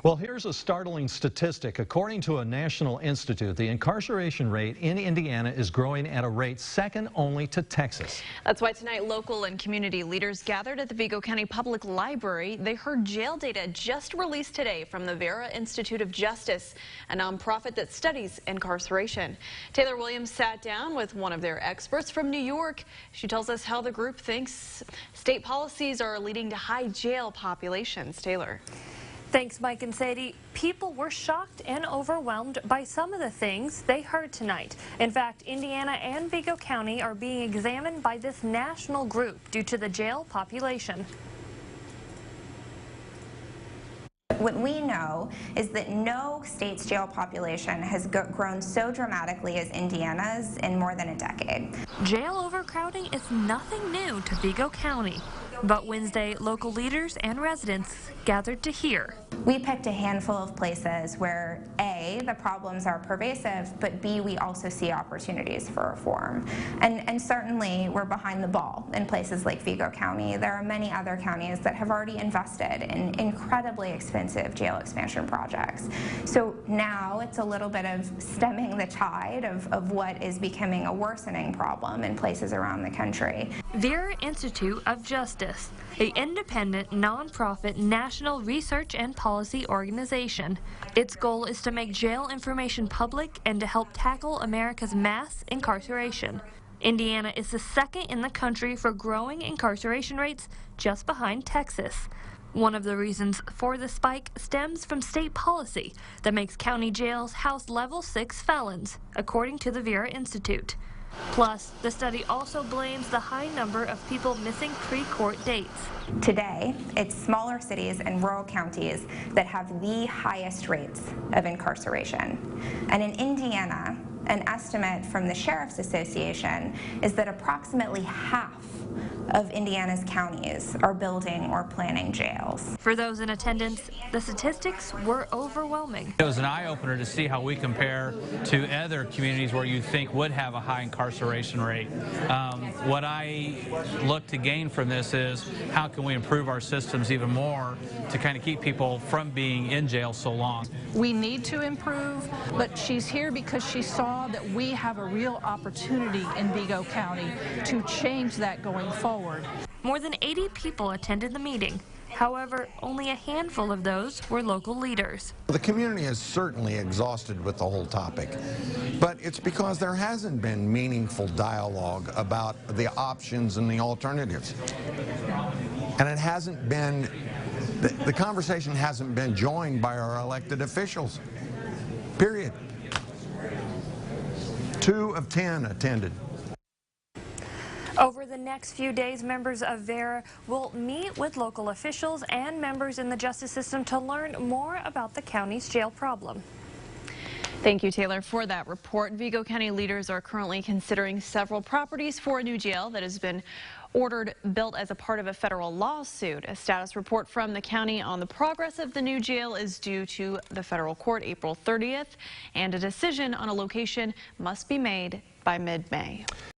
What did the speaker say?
Well, here's a startling statistic. According to a national institute, the incarceration rate in Indiana is growing at a rate second only to Texas. That's why tonight local and community leaders gathered at the Vigo County Public Library. They heard jail data just released today from the Vera Institute of Justice, a nonprofit that studies incarceration. Taylor Williams sat down with one of their experts from New York. She tells us how the group thinks state policies are leading to high jail populations. Taylor. Thanks, Mike and Sadie. People were shocked and overwhelmed by some of the things they heard tonight. In fact, Indiana and Vigo County are being examined by this national group due to the jail population. What we know is that no state's jail population has grown so dramatically as Indiana's in more than a decade. Jail overcrowding is nothing new to Vigo County, but Wednesday, local leaders and residents gathered to hear. We picked a handful of places where A, the problems are pervasive, but B, we also see opportunities for reform. And certainly we're behind the ball in places like Vigo County. There are many other counties that have already invested in incredibly expensive jail expansion projects. So now it's a little bit of stemming the tide of what is becoming a worsening problem in places around the country. Vera Institute of Justice, an independent, nonprofit, national research and policy organization. Its goal is to make jail information public and to help tackle America's mass incarceration. Indiana is the second in the country for growing incarceration rates, just behind Texas. One of the reasons for the spike stems from state policy that makes county jails house level 6 felons, according to the Vera Institute. Plus, the study also blames the high number of people missing pre-court dates. Today, it's smaller cities and rural counties that have the highest rates of incarceration. And in Indiana, an estimate from the Sheriff's Association is that approximately half of Indiana's counties are building or planning jails. For those in attendance, the statistics were overwhelming. It was an eye-opener to see how we compare to other communities where you'd think would have a high incarceration rate. What I look to gain from this is how can we improve our systems even more to kind of keep people from being in jail so long. We need to improve, but she's here because she saw that we have a real opportunity in Vigo County to change that going forward. More than 80 people attended the meeting. However, only a handful of those were local leaders. The community is certainly exhausted with the whole topic, but it's because there hasn't been meaningful dialogue about the options and the alternatives. And it hasn't been, the conversation hasn't been joined by our elected officials, period. 2 of 10 attended. Over the next few days, members of Vera will meet with local officials and members in the justice system to learn more about the county's jail problem. Thank you, Taylor, for that report. Vigo County leaders are currently considering several properties for a new jail that has been ordered built as a part of a federal lawsuit. A status report from the county on the progress of the new jail is due to the federal court April 30th, and a decision on a location must be made by mid-May.